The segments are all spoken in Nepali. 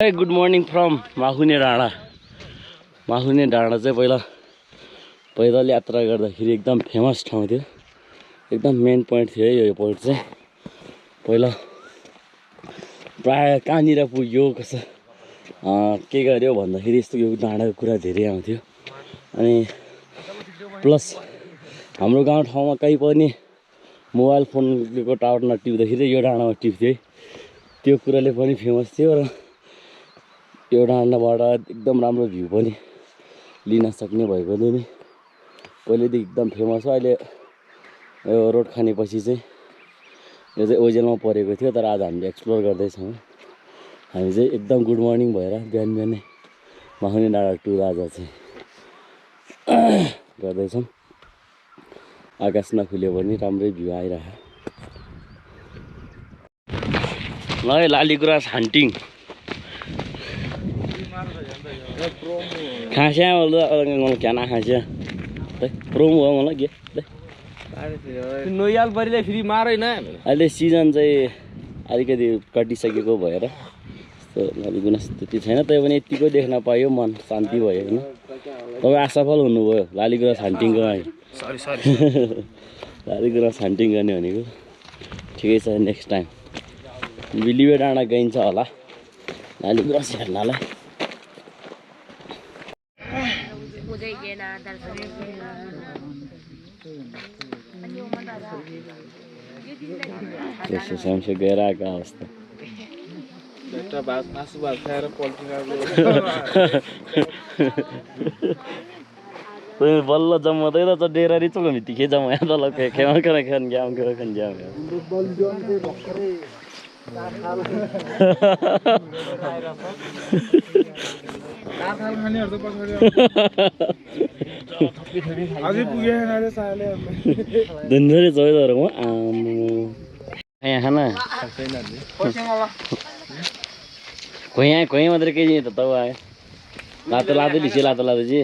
गुड मर्निङ फ्रम माखुने डाँडा। माखुने डाँडा चाहिँ पहिला पैदल यात्रा गर्दाखेरि एकदम फेमस ठाउँ थियो, एकदम मेन पोइन्ट थियो है। यो पोइन्ट चाहिँ पहिला प्रायः कहाँनिर पुग्यो कसो के गर्यो भन्दाखेरि यस्तो यो डाँडाको कुरा धेरै आउँथ्यो। अनि प्लस हाम्रो गाउँठाउँमा कहीँ पनि मोबाइल फोनको टावर नटिप्दाखेरि यो डाँडामा टिप्थ्यो है। त्यो कुराले पनि फेमस थियो र यो डाँडाबाट एकदम राम्रो भ्यू पनि लिन सक्ने भएकोले नि पहिलेदेखि एकदम फेमस हो। अहिले यो रोड खानेपछि चाहिँ यो चाहिँ ओजेलमा परेको थियो, तर आज हामीले एक्सप्लोर गर्दैछौँ। हामी चाहिँ एकदम गुड मर्निङ भएर बिहान बिहानै माखुने डाँडा टुर आज चाहिँ गर्दैछौँ। आकाश नखुल्यो भने राम्रै भ्यू आइरहेको। ल है लालीगुराँस हन्टिङ खास्या क्या ना खास्या प्रोम हो मलाई के नोयाल परिले फेरि मारेन। अहिले सिजन चाहिँ अलिकति कटिसकेको भएर यस्तो लालीगुराँस त्यति छैन, तै पनि यतिको देख्न पायो, मन शान्ति भयो होइन। तपाईँ असफल हुनुभयो लालीगुराँस हन्टिङको लागि। लालीगुराँस हन्टिङ गर्ने भनेको ठिकै छ। नेक्स्ट टाइम बिलिबे डाँडा गइन्छ होला लालीगुराँस हेर्नलाई। त्यसो समस्या गएर आएको अवस्था बल्ल जम्माउँदै त डेरा रिचोको भित्ति जम्मा तल खेमा खेन ग्याम खेन ग्याम धुन्धुरी जोइदहरु म यहाँ खाना खोइ मात्र के त तब आयो लातो लातो लिसी लातो लातो जी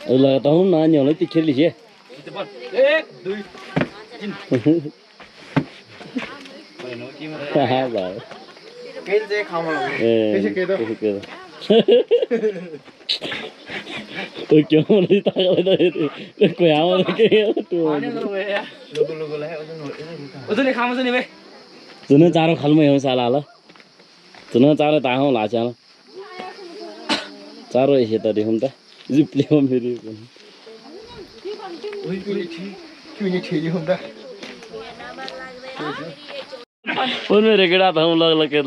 लगाता हूँ ना नहीं होला तिखे लिसी 1 2 3 हां भाई केल चाहिँ खामा त्यसै के त ओ क्यों नहीं ताकत है कोई आवा के तो लोगो ला ओजले खामा चाहिँ नि बे जुन चारो खालमै हो साला ल जुन चारो ताहौ लाचा चारो यसै त देखौँ त जिप्ले हो फेरि उन मेरे केड़ा था हम लग के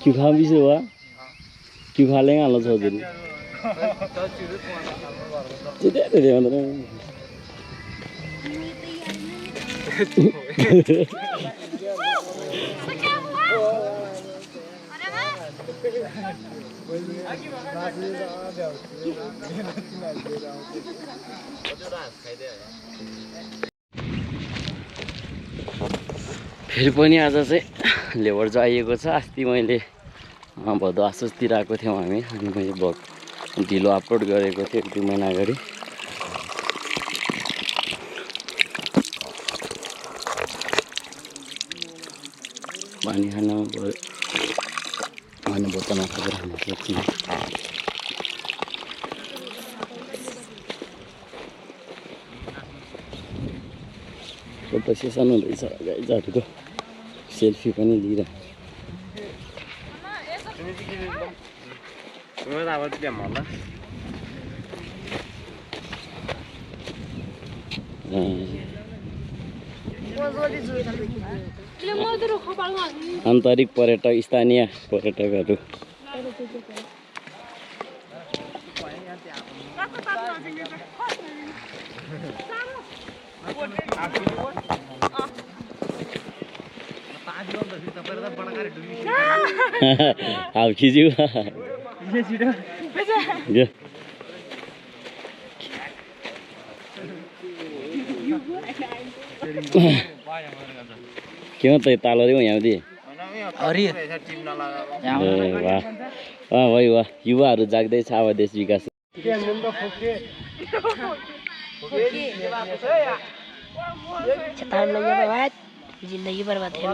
क्यों खा भी से हुआ क्यों खा लेंगे आलू चौधरी दे मतलब फेरि पनि आज चाहिँ लेबर जाइएको छ। अस्ति मैले भदौ आसुसतिर आएको थियौँ हामी, अनि मैले ढिलो अपलोड गरेको थिएँ 1-2 महिना अगाडि। पानी खान पऱ्यो अनि बोतलमा खबर खानु सक्छु। फोटो सेसन हुँदैछ गाइजहरूको, सेल्फी पनि लिइरहेको। आन्तरिक पर्यटक स्थानीय पर्यटकहरू अब खिच्यौ के हो त तालो रे यहाँ दि वाह भाइ वाह युवाहरू जाग्दैछ अब देश विकास जिंदगी बर्बाद है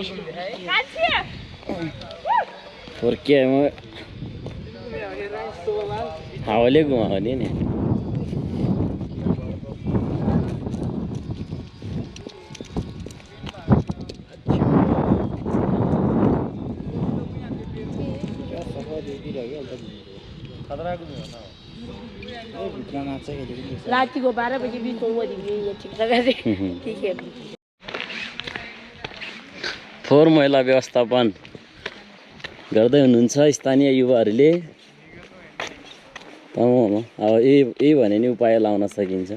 और क्या है हावाले घुमाओ नि रात को 12 बजे भी सो बजे ये ठीक लगा दे ठीक है फोहोर मैला व्यवस्थापन गर्दै हुनुहुन्छ स्थानीय युवाहरूले अब यही भने नि उपाय लाउन सकिन्छ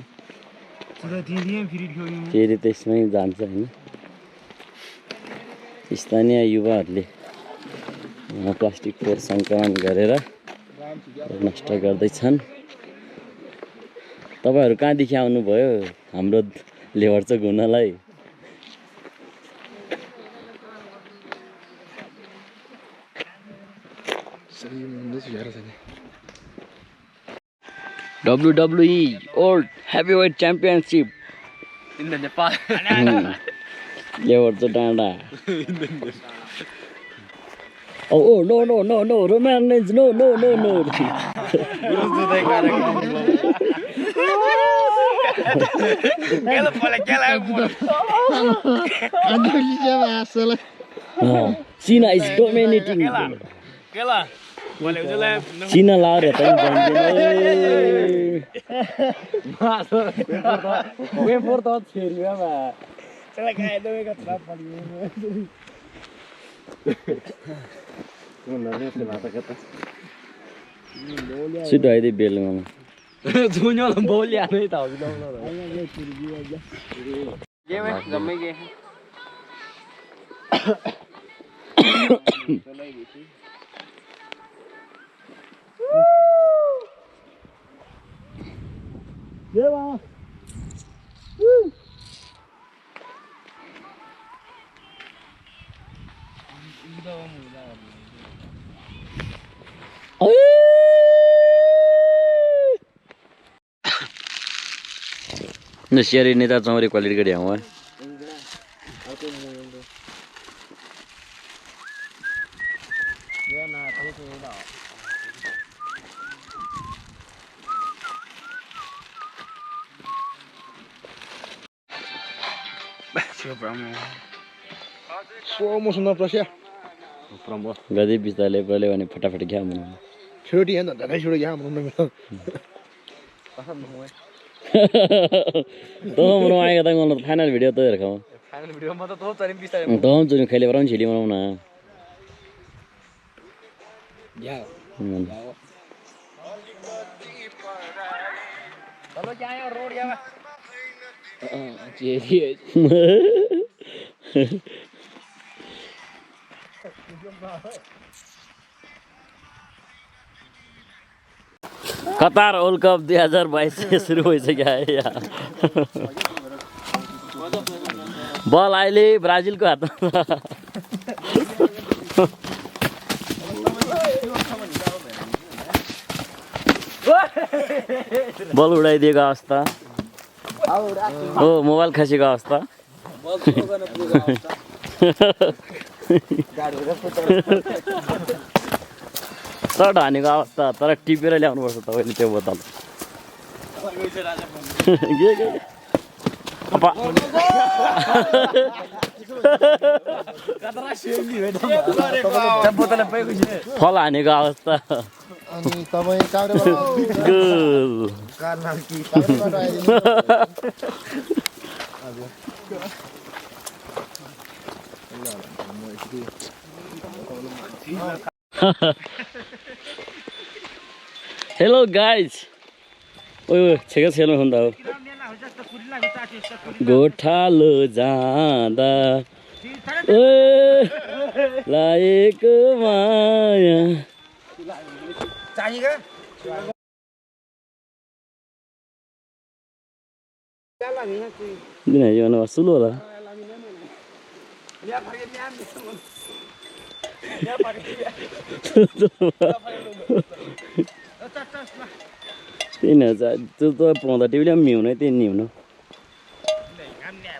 फेरि त्यसमै जान्छ हैन स्थानीय युवाहरूले प्लास्टिक फोहोर सङ्कलन गरेर नष्ट गर्दैछन् तपाईहरु कहाँदेखि आउनुभयो हाम्रो लेभर चाहिँ घुम्नलाई WWE World Heavyweight Championship in the Nepal. Lever to Danda. Oh no no no no romance no no no no. Cena is dominating. Cina lari tapi sudah ini belum. Dunia lembolia nih tahu Nasiari ini tak cuma kualitas gede yang mana? Semua sudah proses. Gadi bisa level ini fata-fata gaya mana? Shooting yang ada, ada shooting yang mana? तो हम आएगा तो कौन फाइनल वीडियो तो रखा हूँ फाइनल वीडियो में तो चारिम पिस्ता है तो हम जो खेले बराबर चिली बनाऊँ ना या चलो क्या है रोड क्या है कतार वर्ल्ड कप 2022 से सुरु भइसक्यो यार बल अहिले ब्राजिलको हातमा बल उडाइदिएको अवस्था हो मोबाइल खसेको अवस्था सर्ट हानेको अवस्था तर टिपेर ल्याउनुपर्छ तपाईँले त्यो बोतल फल हानेको अवस्था हेलो गाइज ओइ छेका छेलमा हुँदा हो गोठालो जाँदा ओ लागेको माया दिन यो सुलु होला त्यही न त्यो त पाउँदा टिभीले पनि मिहुने त्यही नि हुनु